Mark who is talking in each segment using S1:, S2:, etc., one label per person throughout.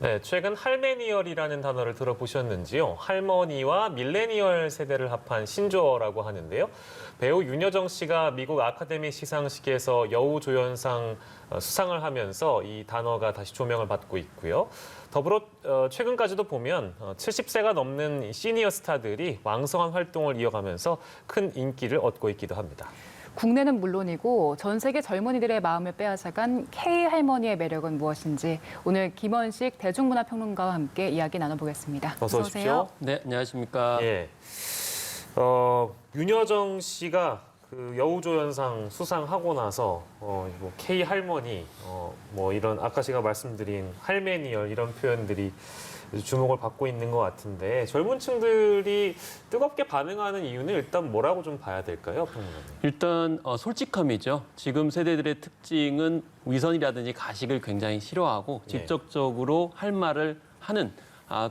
S1: 네, 최근 할메니얼이라는 단어를 들어보셨는지요? 할머니와 밀레니얼 세대를 합한 신조어라고 하는데요. 배우 윤여정 씨가 미국 아카데미 시상식에서 여우조연상 수상을 하면서 이 단어가 다시 조명을 받고 있고요. 더불어 최근까지도 보면 70세가 넘는 이 시니어 스타들이 왕성한 활동을 이어가면서 큰 인기를 얻고 있기도 합니다.
S2: 국내는 물론이고 전 세계 젊은이들의 마음을 빼앗아간 K할머니의 매력은 무엇인지 오늘 김원식 대중문화평론가와 함께 이야기 나눠보겠습니다.
S1: 어서 오십시오.
S3: 네, 안녕하십니까.
S1: 예. 윤여정 씨가 그 여우조연상 수상하고 나서 뭐 K 할머니 뭐 이런 아까 제가 말씀드린 할메니얼 이런 표현들이 주목을 받고 있는 것 같은데 젊은 층들이 뜨겁게 반응하는 이유는 일단 뭐라고 좀 봐야 될까요, 평론가님?
S3: 일단 솔직함이죠. 지금 세대들의 특징은 위선이라든지 가식을 굉장히 싫어하고 직접적으로 할 말을 하는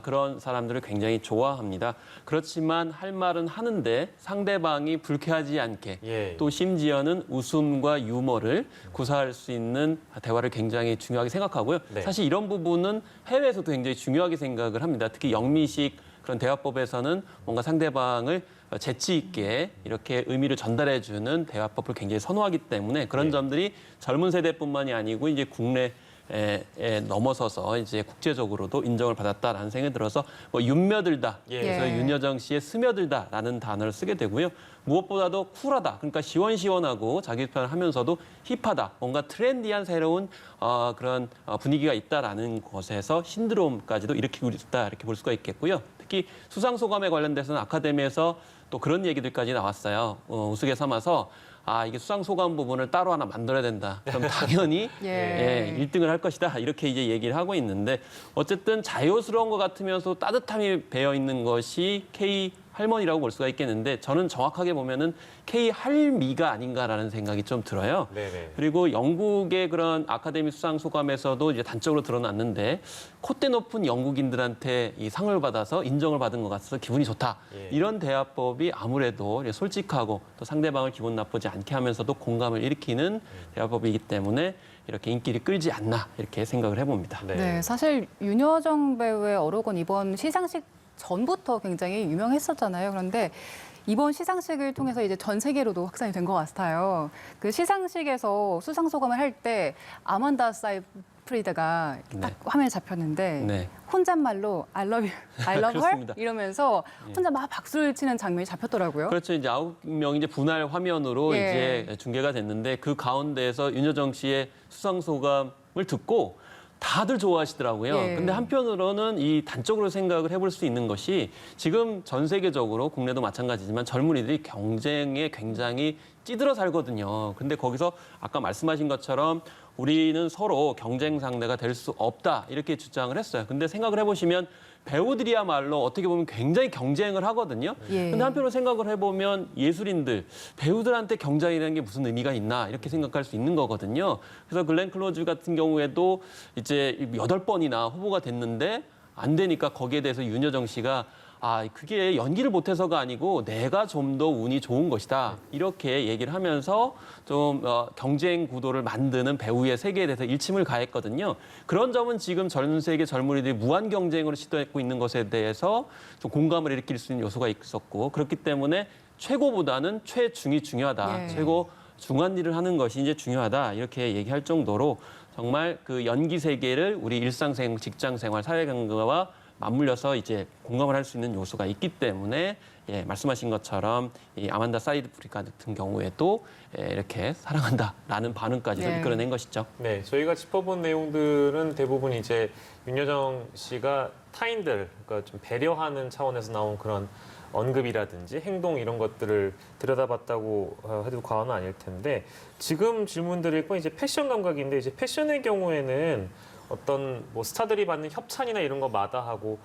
S3: 그런 사람들을 굉장히 좋아합니다. 그렇지만 할 말은 하는데 상대방이 불쾌하지 않게 또 심지어는 웃음과 유머를 구사할 수 있는 대화를 굉장히 중요하게 생각하고요. 사실 이런 부분은 해외에서도 굉장히 중요하게 생각을 합니다. 특히 영미식 그런 대화법에서는 뭔가 상대방을 재치 있게 이렇게 의미를 전달해주는 대화법을 굉장히 선호하기 때문에 그런 점들이 젊은 세대뿐만이 아니고 이제 국내 에 넘어서서 이제 국제적으로도 인정을 받았다라는 생각이 들어서 뭐 윤며들다. 그래서 윤여정 씨의 스며들다라는 단어를 쓰게 되고요. 무엇보다도 쿨하다. 그러니까 시원시원하고 자기 표현을 하면서도 힙하다. 뭔가 트렌디한 새로운 그런 분위기가 있다라는 것에서 신드롬까지도 일으키고 있다 이렇게 볼 수가 있겠고요. 특히 수상 소감에 관련돼서는 아카데미에서 또 그런 얘기들까지 나왔어요. 우스개 삼아서 이게 수상 소감 부분을 따로 하나 만들어야 된다. 그럼 당연히 1등을 할 것이다. 이렇게 이제 얘기를 하고 있는데 어쨌든 자유스러운 것 같으면서 따뜻함이 배어 있는 것이 K 할머니라고 볼 수가 있겠는데 저는 정확하게 보면은 K 할미가 아닌가라는 생각이 좀 들어요. 그리고 영국의 그런 아카데미 수상 소감에서도 이제 단적으로 드러났는데 콧대 높은 영국인들한테 이 상을 받아서 인정을 받은 것 같아서 기분이 좋다. 이런 대화법이 아무래도 솔직하고 또 상대방을 기분 나쁘지 않게 하면서도 공감을 일으키는 대화법이기 때문에 이렇게 인기를 끌지 않나 이렇게 생각을 해봅니다.
S2: 네, 사실 윤여정 배우의 어록은 이번 시상식 전부터 굉장히 유명했었잖아요. 그런데 이번 시상식을 통해서 이제 전 세계로도 확산이 된 것 같아요. 그 시상식에서 수상 소감을 할 때 아만다 사이프리드가 딱 화면에 잡혔는데 혼잣말로 I love her 이러면서 혼자 막 박수를 치는 장면이 잡혔더라고요.
S3: 그렇죠. 이제 9명이 이제 분할 화면으로 이제 중계가 됐는데 그 가운데에서 윤여정 씨의 수상 소감을 듣고 다들 좋아하시더라고요. 근데 한편으로는 이 단적으로 생각을 해볼 수 있는 것이 지금 전 세계적으로 국내도 마찬가지지만 젊은이들이 경쟁에 굉장히 찌들어 살거든요. 근데 거기서 아까 말씀하신 것처럼 우리는 서로 경쟁 상대가 될 수 없다 이렇게 주장을 했어요. 근데 생각을 해보시면 배우들이야말로 어떻게 보면 굉장히 경쟁을 하거든요. 근데 한편으로 생각을 해보면 예술인들, 배우들한테 경쟁이라는 게 무슨 의미가 있나 이렇게 생각할 수 있는 거거든요. 그래서 글렌 클로즈 같은 경우에도 이제 8번이나 후보가 됐는데 안 되니까 거기에 대해서 윤여정 씨가 그게 연기를 못해서가 아니고 내가 좀 더 운이 좋은 것이다. 이렇게 얘기를 하면서 좀 경쟁 구도를 만드는 배우의 세계에 대해서 일침을 가했거든요. 그런 점은 지금 전 세계 젊은이들이 무한 경쟁으로 시도하고 있는 것에 대해서 좀 공감을 일으킬 수 있는 요소가 있었고 그렇기 때문에 최고보다는 최중이 중요하다. 최고 중한 일을 하는 것이 이제 중요하다. 이렇게 얘기할 정도로 정말 그 연기 세계를 우리 일상생활, 직장생활, 사회경과와 맞물려서 이제 공감을 할 수 있는 요소가 있기 때문에 말씀하신 것처럼 이 아만다 사이프리드 같은 경우에도 이렇게 사랑한다라는 반응까지도 이끌어낸 것이죠.
S1: 네, 저희가 짚어본 내용들은 대부분 이제 윤여정 씨가 타인들, 그러니까 좀 배려하는 차원에서 나온 그런 언급이라든지 행동 이런 것들을 들여다봤다고 해도 과언은 아닐 텐데 지금 질문 드릴 건 이제 패션 감각인데 이제 패션의 경우에는 어떤 뭐 스타들이 받는 협찬이나 이런 거 마다하고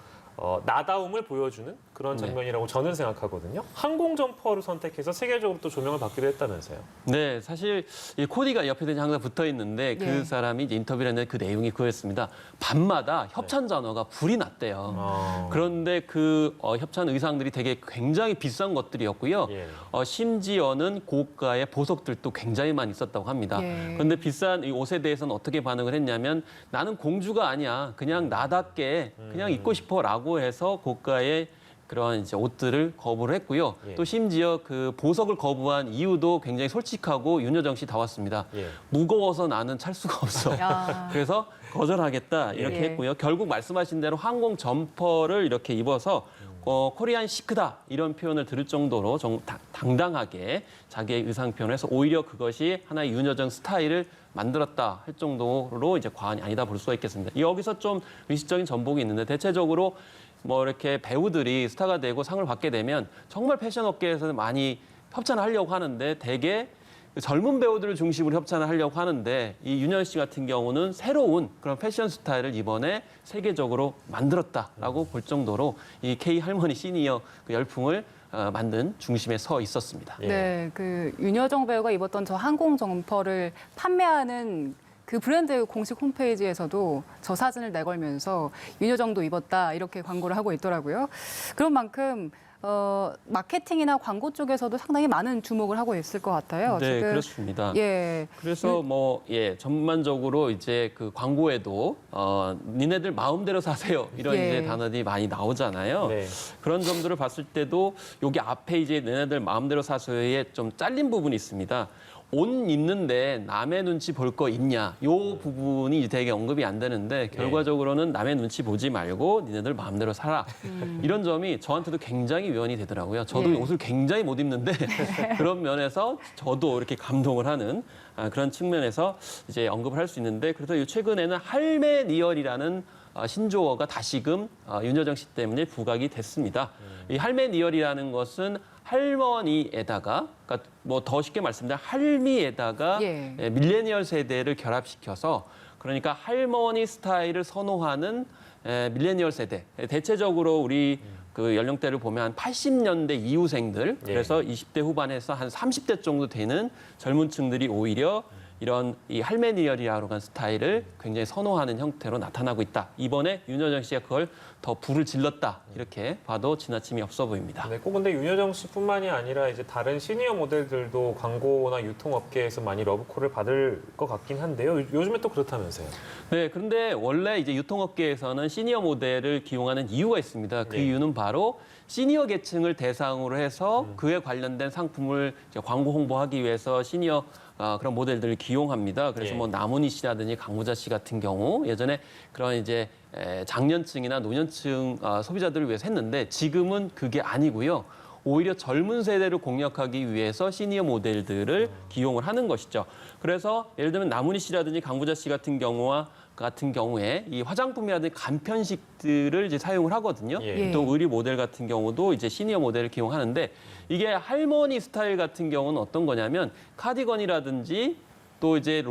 S1: 나다움을 보여주는 그런 장면이라고 저는 생각하거든요. 항공 점퍼를 선택해서 세계적으로 또 조명을 받기도 했다면서요.
S3: 네, 사실 이 코디가 옆에 항상 붙어 있는데 그
S2: 네.
S3: 사람이 이제 인터뷰를 했는데 그 내용이 그거였습니다. 밤마다 협찬 전화가 불이 났대요. 그런데 그 협찬 의상들이 되게 굉장히 비싼 것들이었고요.
S1: 예.
S3: 심지어는 고가의 보석들도 굉장히 많이 있었다고 합니다.
S2: 예.
S3: 그런데 비싼 이 옷에 대해서는 어떻게 반응을 했냐면 나는 공주가 아니야. 그냥 나답게 그냥 입고 싶어라고 해서 고가의 그런 이제 옷들을 거부를 했고요.
S1: 예.
S3: 또 심지어 그 보석을 거부한 이유도 굉장히 솔직하고 윤여정 씨 다 왔습니다.
S1: 예.
S3: 무거워서 나는 찰 수가 없어.
S2: 야.
S3: 그래서 거절하겠다 이렇게
S2: 예.
S3: 했고요. 결국 말씀하신 대로 항공 점퍼를 이렇게 입어서 코리안 시크다 이런 표현을 들을 정도로 당당하게 자기의 의상 표현을 해서 오히려 그것이 하나의 윤여정 스타일을 만들었다 할 정도로 이제 과언이 아니다 볼 수가 있겠습니다. 여기서 좀 의식적인 전복이 있는데 대체적으로 뭐 이렇게 배우들이 스타가 되고 상을 받게 되면 정말 패션 업계에서는 많이 협찬을 하려고 하는데 대개 젊은 배우들을 중심으로 협찬을 하려고 하는데 이 윤현 씨 같은 경우는 새로운 그런 패션 스타일을 이번에 세계적으로 만들었다라고 볼 정도로 이 K 할머니 시니어 그 열풍을 만든 중심에 서 있었습니다.
S1: 예.
S2: 네, 그 윤여정 배우가 입었던 저 항공 점퍼를 판매하는 그 브랜드 공식 홈페이지에서도 저 사진을 내걸면서 윤여정도 입었다 이렇게 광고를 하고 있더라고요. 그런 만큼 마케팅이나 광고 쪽에서도 상당히 많은 주목을 하고 있을 것 같아요.
S3: 네,
S2: 지금,
S3: 그렇습니다.
S2: 예,
S3: 그래서 전반적으로 이제 그 광고에도 니네들 마음대로 사세요 이런
S2: 예.
S3: 이제 단어들이 많이 나오잖아요.
S1: 네.
S3: 그런 점들을 봤을 때도 여기 앞에 이제 니네들 마음대로 사세요에 좀 잘린 부분이 있습니다. 옷 입는데 남의 눈치 볼 거 있냐? 요 부분이 되게 언급이 안 되는데 결과적으로는 남의 눈치 보지 말고 니네들 마음대로 사라. 이런 점이 저한테도 굉장히 위안이 되더라고요. 저도
S2: 예.
S3: 옷을 굉장히 못 입는데 그런 면에서 저도 이렇게 감동을 하는 그런 측면에서 이제 언급을 할 수 있는데 그래서 최근에는 할매니얼이라는 신조어가 다시금 윤여정 씨 때문에 부각이 됐습니다. 이 할매니얼이라는 것은 할머니에다가, 그러니까 뭐 더 쉽게 말씀드리면 할미에다가
S2: 예.
S3: 밀레니얼 세대를 결합시켜서 그러니까 할머니 스타일을 선호하는 밀레니얼 세대. 대체적으로 우리 그 연령대를 보면 한 80년대 이후생들, 그래서 20대 후반에서 한 30대 정도 되는 젊은 층들이 오히려 이런 이 할메니얼이라고 하는 스타일을 굉장히 선호하는 형태로 나타나고 있다. 이번에 윤여정 씨가 그걸 더 불을 질렀다. 이렇게 봐도 지나침이 없어 보입니다.
S1: 네, 꼭 근데 윤여정 씨뿐만이 아니라 이제 다른 시니어 모델들도 광고나 유통업계에서 많이 러브콜을 받을 것 같긴 한데요. 요즘에 또 그렇다면서요.
S3: 네, 그런데 원래 이제 유통업계에서는 시니어 모델을 기용하는 이유가 있습니다. 그
S1: 네.
S3: 이유는 바로 시니어 계층을 대상으로 해서 그에 관련된 상품을 이제 광고 홍보하기 위해서 시니어 그런 모델들을 기용합니다. 그래서
S1: 예.
S3: 뭐 남은희 씨라든지 강무자 씨 같은 경우 예전에 그런 이제 장년층이나 노년층 소비자들을 위해서 했는데 지금은 그게 아니고요. 오히려 젊은 세대를 공략하기 위해서 시니어 모델들을 기용을 하는 것이죠. 그래서 예를 들면 남은희 씨라든지 강부자 씨 같은 경우에 이 화장품이라든지 간편식들을 이제 사용을 하거든요.
S1: 예.
S3: 또 의류 모델 같은 경우도 이제 시니어 모델을 기용하는데 이게 할머니 스타일 같은 경우는 어떤 거냐면 카디건이라든지 또 이제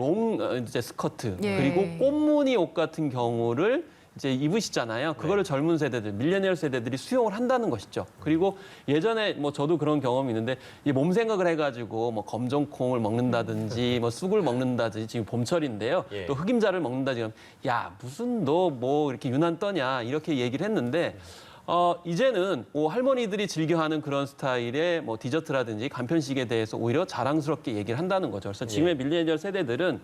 S3: 이제 스커트
S2: 예.
S3: 그리고 꽃무늬 옷 같은 경우를 이제 입으시잖아요. 그거를 젊은 세대들, 밀레니얼 세대들이 수용을 한다는 것이죠. 그리고 예전에 뭐 저도 그런 경험이 있는데 이 몸 생각을 해가지고 뭐 검정콩을 먹는다든지 뭐 쑥을 먹는다든지 지금 봄철인데요.
S1: 예.
S3: 또 흑임자를 먹는다든지 그러면 야 무슨 너 뭐 이렇게 유난 떠냐 이렇게 얘기를 했는데 이제는 할머니들이 즐겨하는 그런 스타일의 뭐 디저트라든지 간편식에 대해서 오히려 자랑스럽게 얘기를 한다는 거죠. 그래서 지금의 밀레니얼 세대들은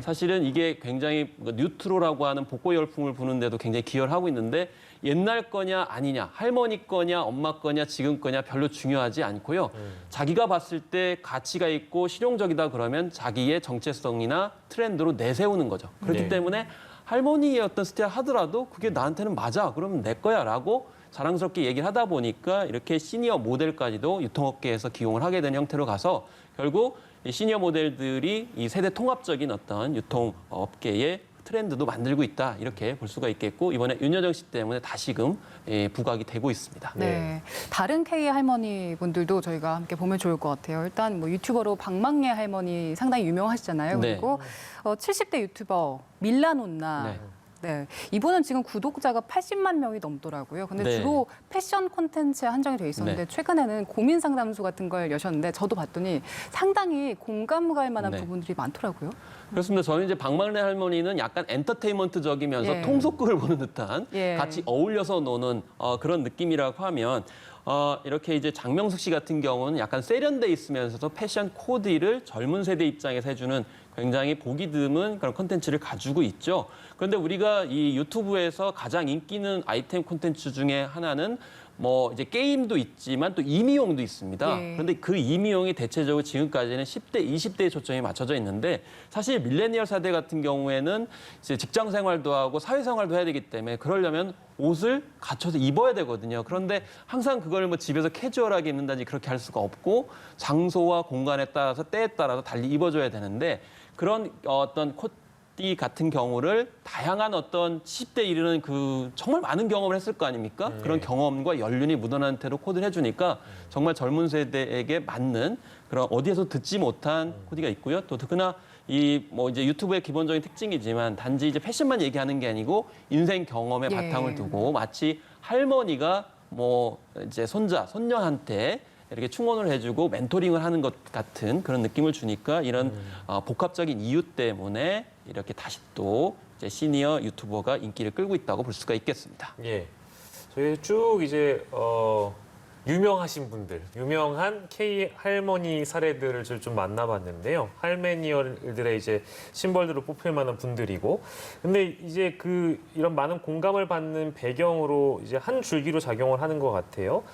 S3: 사실은 이게 굉장히 뉴트로라고 하는 복고 열풍을 부는데도 굉장히 기여를 하고 있는데 옛날 거냐 아니냐, 할머니 거냐 엄마 거냐 지금 거냐 별로 중요하지 않고요. 자기가 봤을 때 가치가 있고 실용적이다 그러면 자기의 정체성이나 트렌드로 내세우는 거죠. 그렇기
S1: 네.
S3: 때문에 할머니의 어떤 스타일 하더라도 그게 나한테는 맞아. 그러면 내 거야라고 자랑스럽게 얘기를 하다 보니까 이렇게 시니어 모델까지도 유통업계에서 기용을 하게 된 형태로 가서 결국 이 시니어 모델들이 이 세대 통합적인 어떤 유통업계의 트렌드도 만들고 있다 이렇게 볼 수가 있겠고 이번에 윤여정 씨 때문에 다시금 부각이 되고 있습니다.
S2: 네. 다른 K 할머니 분들도 저희가 함께 보면 좋을 것 같아요. 일단 뭐 유튜버로 박망예 할머니 상당히 유명하시잖아요.
S3: 네.
S2: 그리고 70대 유튜버 밀라논나
S3: 네.
S2: 네, 이분은 지금 구독자가 80만 명이 넘더라고요. 근데
S3: 네.
S2: 주로 패션 콘텐츠에 한정이 돼 있었는데
S3: 네.
S2: 최근에는 고민 상담소 같은 걸 여셨는데 저도 봤더니 상당히 공감 갈 만한
S3: 네.
S2: 부분들이 많더라고요.
S3: 그렇습니다. 저는 이제 박막내 할머니는 약간 엔터테인먼트적이면서
S2: 예.
S3: 통속극을 보는 듯한
S2: 예.
S3: 같이 어울려서 노는 그런 느낌이라고 하면 이렇게 이제 장명숙 씨 같은 경우는 약간 세련돼 있으면서도 패션 코디를 젊은 세대 입장에서 해주는 굉장히 보기 드문 그런 콘텐츠를 가지고 있죠. 그런데 우리가 이 유튜브에서 가장 인기 있는 아이템 콘텐츠 중에 하나는 뭐 이제 게임도 있지만 또 임의용도 있습니다.
S2: 예.
S3: 그런데 그 임의용이 대체적으로 지금까지는 10대, 20대에 초점이 맞춰져 있는데 사실 밀레니얼 세대 같은 경우에는 이제 직장 생활도 하고 사회 생활도 해야 되기 때문에 그러려면 옷을 갖춰서 입어야 되거든요. 그런데 항상 그걸 뭐 집에서 캐주얼하게 입는다든지 그렇게 할 수가 없고 장소와 공간에 따라서 때에 따라서 달리 입어줘야 되는데 그런 어떤 코디 같은 경우를 다양한 어떤 10대 이르는 그 정말 많은 경험을 했을 거 아닙니까? 그런 경험과 연륜이 묻어난 채로 코디를 해주니까 정말 젊은 세대에게 맞는 그런 어디에서 듣지 못한 코디가 있고요. 또 특히나 이 뭐 이제 유튜브의 기본적인 특징이지만 단지 이제 패션만 얘기하는 게 아니고 인생 경험에
S2: 예.
S3: 바탕을 두고 마치 할머니가 뭐 이제 손녀한테 이렇게 충원을 해주고 멘토링을 하는 것 같은 그런 느낌을 주니까 이런 복합적인 이유 때문에 이렇게 다시 또 이제 시니어 유튜버가 인기를 끌고 있다고 볼 수가 있겠습니다.
S1: 예. 저희 쭉 이제 유명하신 분들, 유명한 K 할머니 사례들을 좀 만나봤는데요. 할메니얼들의 이제 심벌들로 뽑힐 만한 분들이고, 근데 이제 이런 많은 공감을 받는 배경으로 이제 한 줄기로 작용을 하는 것 같아요.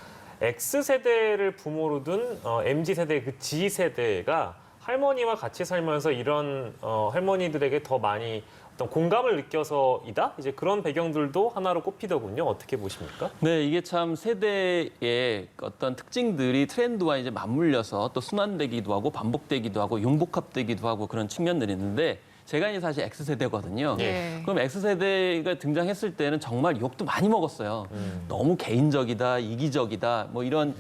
S1: X세대를 부모로 둔 MZ세대 그 G세대가 할머니와 같이 살면서 이런 할머니들에게 더 많이 어떤 공감을 느껴서이다? 이제 그런 배경들도 하나로 꼽히더군요. 어떻게 보십니까?
S3: 네, 이게 참 세대의 어떤 특징들이 트렌드와 이제 맞물려서 또 순환되기도 하고 반복되기도 하고 융복합되기도 하고 그런 측면들이 있는데 제가 이제 사실 X세대거든요.
S2: 예.
S3: 그럼 X세대가 등장했을 때는 정말 욕도 많이 먹었어요. 너무 개인적이다, 이기적이다, 뭐 이런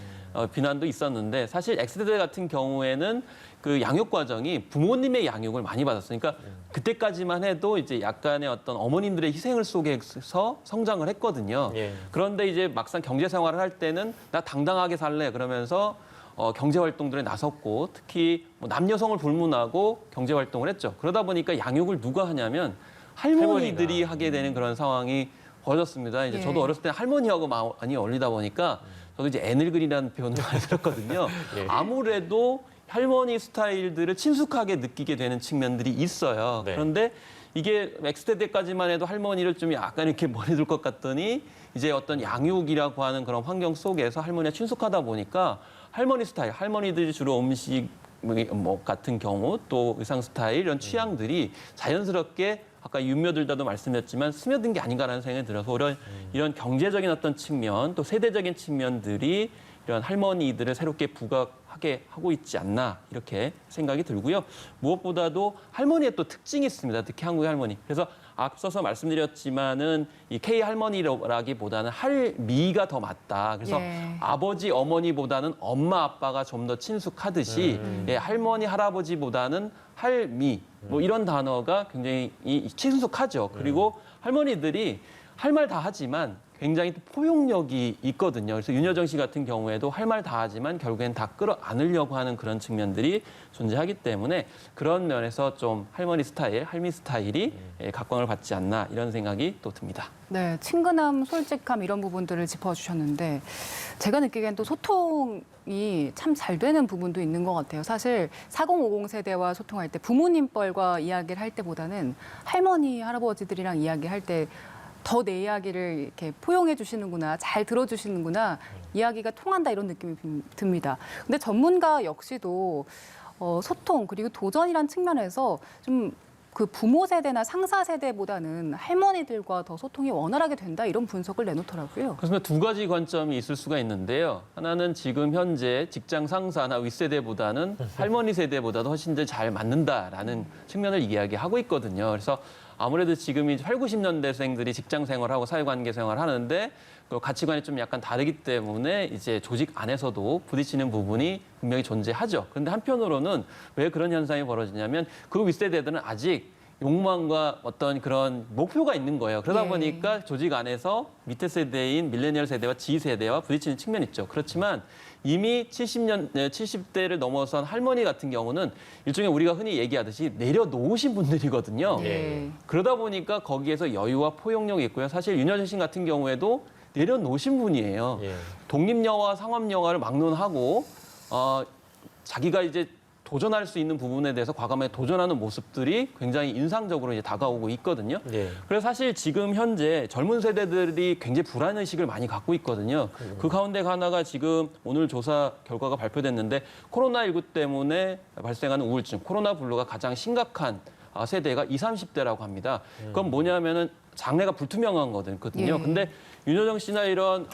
S3: 비난도 있었는데 사실 X세대 같은 경우에는 그 양육 과정이 부모님의 양육을 많이 받았어요. 그러니까 그때까지만 해도 이제 약간의 어떤 어머님들의 희생을 속에서 성장을 했거든요.
S1: 예.
S3: 그런데 이제 막상 경제 생활을 할 때는 나 당당하게 살래 그러면서 경제 활동들에 나섰고 특히 뭐 남녀성을 불문하고 경제 활동을 했죠. 그러다 보니까 양육을 누가 하냐면 할머니들이
S1: 할머니가.
S3: 하게 되는 그런 상황이 벌어졌습니다. 이제
S2: 예.
S3: 저도 어렸을 때 할머니하고 많이 어울리다 보니까 저도 이제 애늙은이라는 표현을 많이 들었거든요.
S1: 예.
S3: 아무래도 할머니 스타일들을 친숙하게 느끼게 되는 측면들이 있어요.
S1: 네.
S3: 그런데 이게 X세대까지만 해도 할머니를 좀 약간 이렇게 머리 둘 것 같더니 이제 어떤 양육이라고 하는 그런 환경 속에서 할머니가 친숙하다 보니까 할머니 스타일, 할머니들이 주로 음식 뭐 같은 경우 또 의상 스타일 이런 취향들이 자연스럽게 아까 윤며들다도 말씀드렸지만 스며든 게 아닌가라는 생각이 들어서 이런 경제적인 어떤 측면 또 세대적인 측면들이 이런 할머니들을 새롭게 부각하게 하고 있지 않나 이렇게 생각이 들고요. 무엇보다도 할머니의 또 특징이 있습니다. 특히 한국의 할머니. 그래서 앞서서 말씀드렸지만은 이 K 할머니라기보다는 할미가 더 맞다. 그래서
S2: 예.
S3: 아버지 어머니보다는 엄마 아빠가 좀 더 친숙하듯이 예, 할머니 할아버지보다는 할미 뭐 이런 단어가 굉장히 친숙하죠. 그리고 할머니들이 할 말 다 하지만 굉장히 포용력이 있거든요. 그래서 윤여정 씨 같은 경우에도 할 말 다 하지만 결국엔 다 끌어안으려고 하는 그런 측면들이 존재하기 때문에 그런 면에서 좀 할머니 스타일, 할미 스타일이 각광을 받지 않나 이런 생각이 또 듭니다.
S2: 네, 친근함, 솔직함 이런 부분들을 짚어주셨는데 제가 느끼기엔 또 소통이 참 잘 되는 부분도 있는 것 같아요. 사실 4050 세대와 소통할 때 부모님 뻘과 이야기를 할 때보다는 할머니, 할아버지들이랑 이야기할 때 더 내 이야기를 이렇게 포용해 주시는구나, 잘 들어주시는구나, 이야기가 통한다 이런 느낌이 듭니다. 근데 전문가 역시도 소통 그리고 도전이란 측면에서 좀 그 부모 세대나 상사 세대보다는 할머니들과 더 소통이 원활하게 된다 이런 분석을 내놓더라고요.
S3: 그래서 두 가지 관점이 있을 수가 있는데요. 하나는 지금 현재 직장 상사나 윗세대보다는 할머니 세대보다도 훨씬 더 잘 맞는다라는 측면을 이야기하고 있거든요. 그래서 아무래도 지금 이 8, 90년대생들이 직장 생활하고 사회관계 생활하는데 그 가치관이 좀 약간 다르기 때문에 이제 조직 안에서도 부딪히는 부분이 분명히 존재하죠. 그런데 한편으로는 왜 그런 현상이 벌어지냐면 그 윗세대들은 아직 욕망과 어떤 그런 목표가 있는 거예요. 그러다
S2: 예.
S3: 보니까 조직 안에서 밑에 세대인 밀레니얼 세대와 G세대와 부딪히는 측면이 있죠. 그렇지만 이미 70대를 넘어선 할머니 같은 경우는 일종의 우리가 흔히 얘기하듯이 내려놓으신 분들이거든요.
S1: 예.
S3: 그러다 보니까 거기에서 여유와 포용력이 있고요. 사실 윤여정 씨 같은 경우에도 내려놓으신 분이에요.
S1: 예.
S3: 독립영화, 상업영화를 막론하고 자기가 이제 도전할 수 있는 부분에 대해서 과감하게 도전하는 모습들이 굉장히 인상적으로 이제 다가오고 있거든요.
S1: 예.
S3: 그래서 사실 지금 현재 젊은 세대들이 굉장히 불안의식을 많이 갖고 있거든요. 그 가운데 하나가 지금 오늘 조사 결과가 발표됐는데 코로나19 때문에 발생하는 우울증, 코로나 블루가 가장 심각한 세대가 20, 30대라고 합니다. 그건 뭐냐면은 장래가 불투명한 거거든요.
S2: 예.
S3: 근데 윤여정 씨나 이런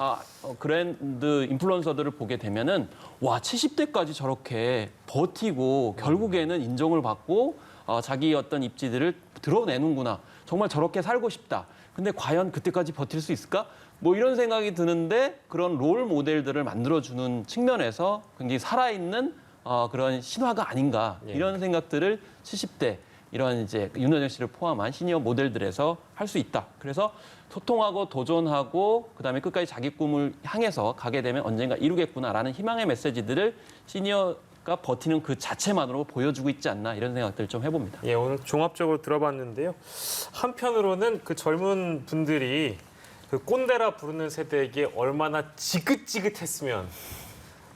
S3: 그랜드 인플루언서들을 보게 되면은 와 70대까지 저렇게 버티고 결국에는 인정을 받고 자기 어떤 입지들을 드러내는구나. 정말 저렇게 살고 싶다. 근데 과연 그때까지 버틸 수 있을까? 뭐 이런 생각이 드는데 그런 롤 모델들을 만들어주는 측면에서 굉장히 살아있는 그런 신화가 아닌가
S1: 예.
S3: 이런 생각들을 70대 이런 이제 윤여정 씨를 포함한 시니어 모델들에서 할 수 있다. 그래서 소통하고 도전하고 그다음에 끝까지 자기 꿈을 향해서 가게 되면 언젠가 이루겠구나라는 희망의 메시지들을 시니어가 버티는 그 자체만으로 보여주고 있지 않나 이런 생각들을 좀 해봅니다.
S1: 예, 오늘 종합적으로 들어봤는데요. 한편으로는 그 젊은 분들이 그 꼰대라 부르는 세대에게 얼마나 지긋지긋했으면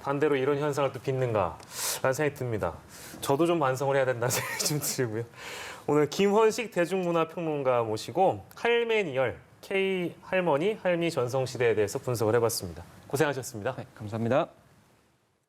S1: 반대로 이런 현상을 또 빚는가라는 생각이 듭니다. 저도 좀 반성을 해야 된다는 생각이 좀 들고요. 오늘 김헌식 대중문화평론가 모시고 할메니얼, K 할머니, 할미 전성시대에 대해서 분석을 해봤습니다. 고생하셨습니다.
S3: 네, 감사합니다.